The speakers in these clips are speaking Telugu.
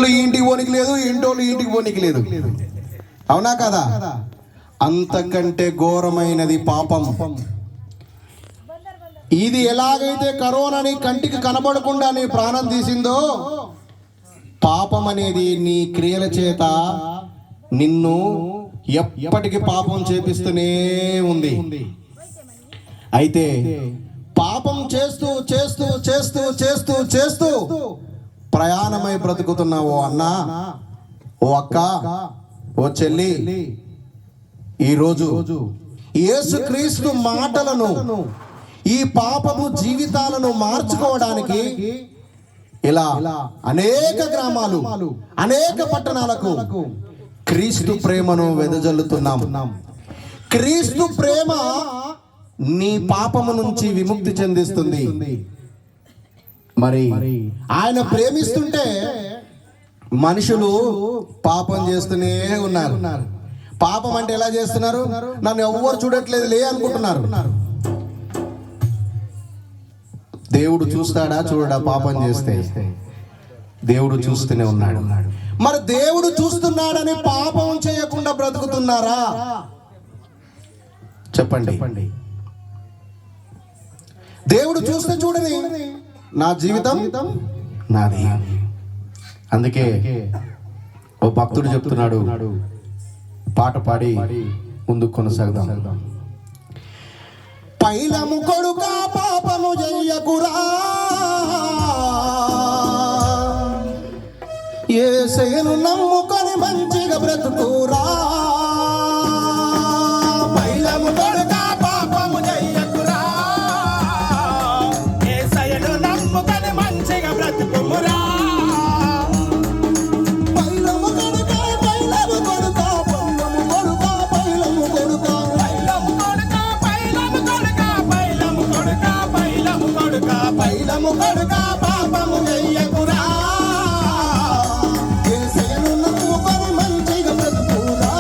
ఈ ఇంటికి పోనీకి లేదు, ఇంటోళ్ళు ఈ ఇంటికి పోనీకి లేదు. అవునా కదా? అంతకంటే ఘోరమైనది పాపం. ఇది ఎలాగైతే కరోనాని కంటికి కనబడకుండా నీ ప్రాణం తీసిందో, పాపం అనేది నీ క్రియల చేత నిన్ను ఎప్పటికీ పాపం చేపిస్తూనే ఉంది. అయితే పాపం చేస్తూ చేస్తూ చేస్తూ చేస్తూ చేస్తూ ప్రయాణమై బ్రతుకుతున్నావు ఓ అన్న, ఓ అక్క, ఓ చెల్లి. ఈరోజు యేసుక్రీస్తు మాటలను, ఈ పాపము జీవితాలను మార్చుకోవడానికి ఇలా అనేక గ్రామాలు, అనేక పట్టణాలకు క్రీస్తు ప్రేమను వెదజల్లుతున్నాం. క్రీస్తు ప్రేమ నీ పాపము నుంచి విముక్తి చెందిస్తుంది. మరి ఆయన ప్రేమిస్తుంటే మనుషులు పాపం చేస్తూనే ఉన్నారు. పాపం అంటే ఎలా చేస్తున్నారు? నన్ను ఎవ్వరు చూడట్లేదు లే అనుకుంటున్నారు. దేవుడు చూస్తాడా చూడడా? పాపం చేస్తే దేవుడు చూస్తూనే ఉన్నాడు. మరి దేవుడు చూస్తున్నాడని పాపం చేయకుండా బ్రతుకుతున్నారా? చెప్పండి. దేవుడు చూస్తే చూడని నా జీవితం నాది. అందుకే ఓ భక్తుడు చెప్తున్నాడు, పాట పాడి ముందుకు కొనసాగుదాం. పైలము కొడుకా పాపము చెయ్యకురా, యేసయ్యను నమ్ముకొని మంచిగా బ్రతుకురా. పైలము కొడుకా పాపము చెయ్యకురా, యేసయ్యను నమ్ముకొని మంచిగా బ్రతుకురా. పైలము కొడుకా, పైలము కొడుకా, పైలము కొడుకా, పైలము కొడుకా, పైలము కొడుకా, పైలము కొడుకా, పైలము కొడుకా, పైలము కొడుకా, పైలము కొడుకా పాపము చెయ్యకురా. యేసయ్యను నమ్ముకొని మంచిగా బ్రతుకురా.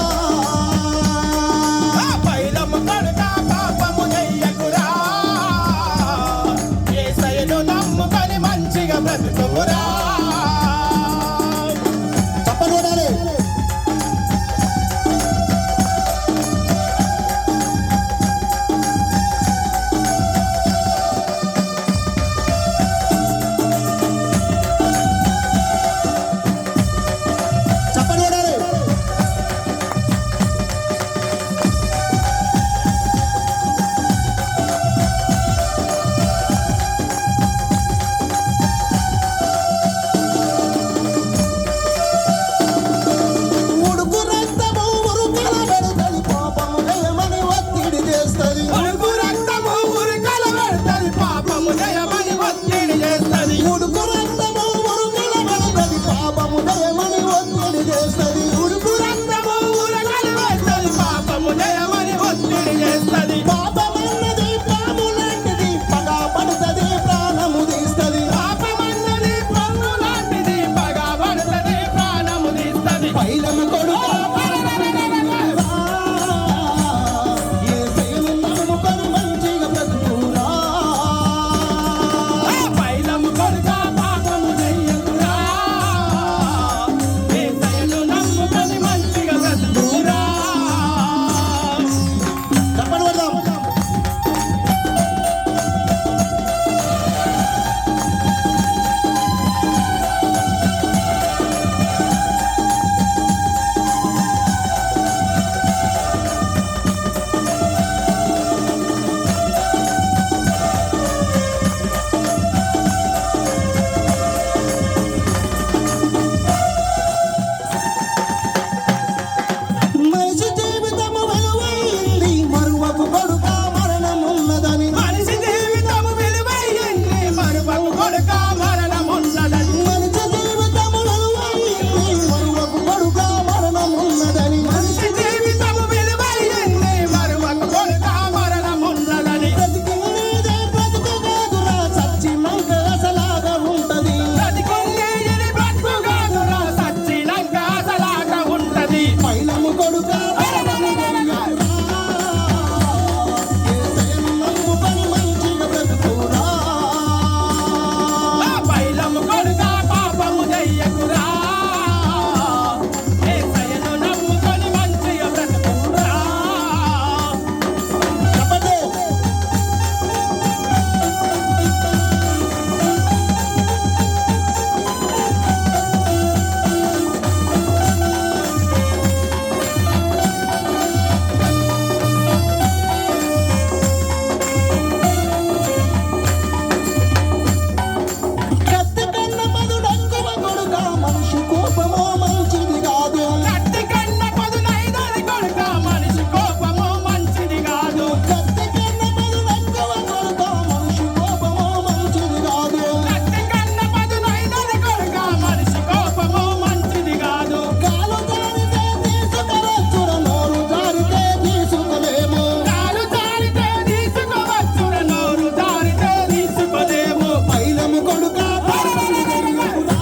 మనిషి కోపము మంచిది కాదు. కత్తి కన్న పదునైనది కొడుకా మనిషి కోపము మంచిది కాదు. కత్తి కన్న పదునెక్కువ కొడుకా మనిషి కోపము మంచిది కాదు. కత్తి కన్న పదునైనది కొడుకా మనిషి కోపము మంచిది కాదు. కాలు జారితే తీసుకువచ్చుర నోరు జారితే తీసుకులేము. కాలు జారితే తీసుకోవచ్చుర నోరు జారితే తీసుకోలేము. పైలము కొడుకా పైలము కొడుకా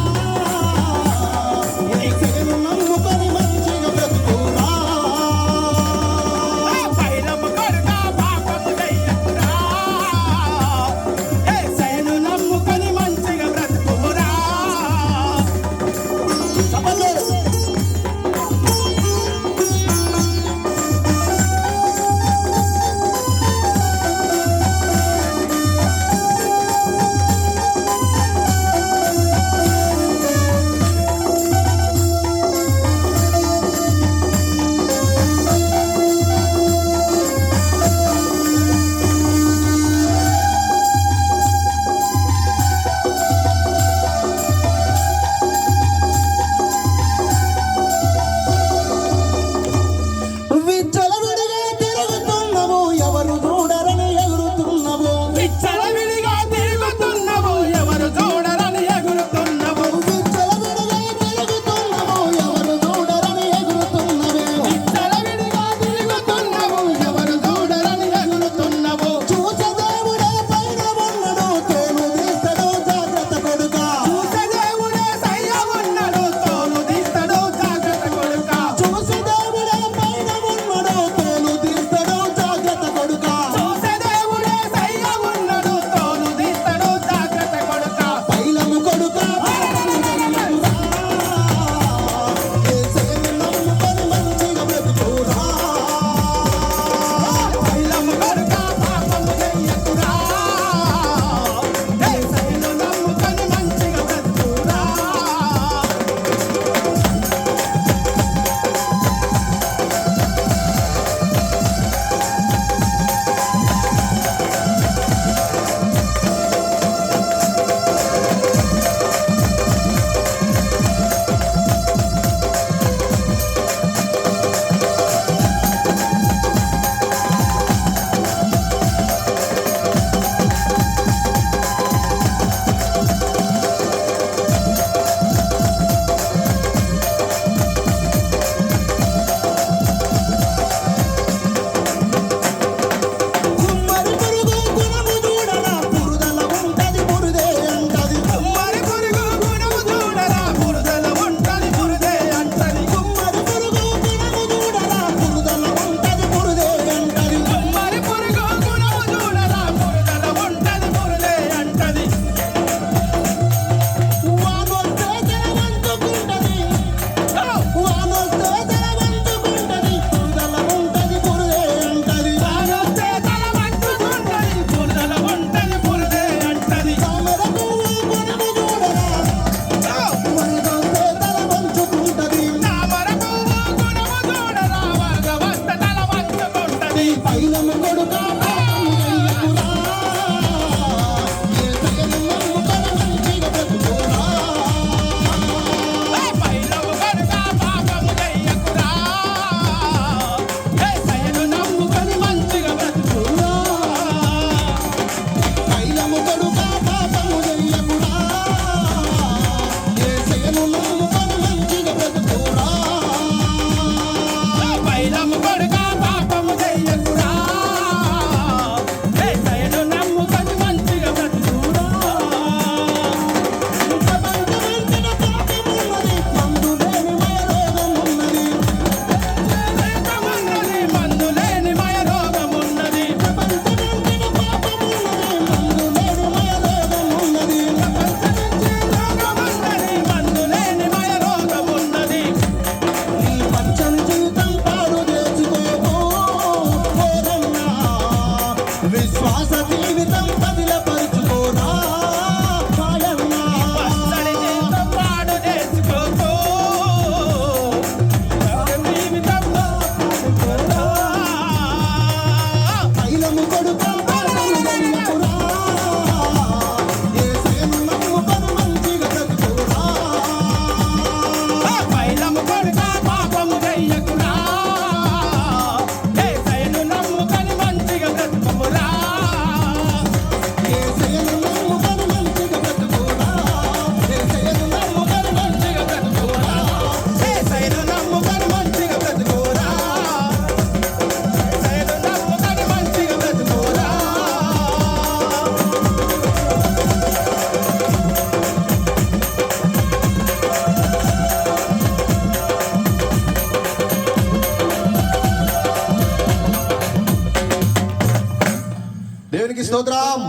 దేవునికి స్తోత్రం.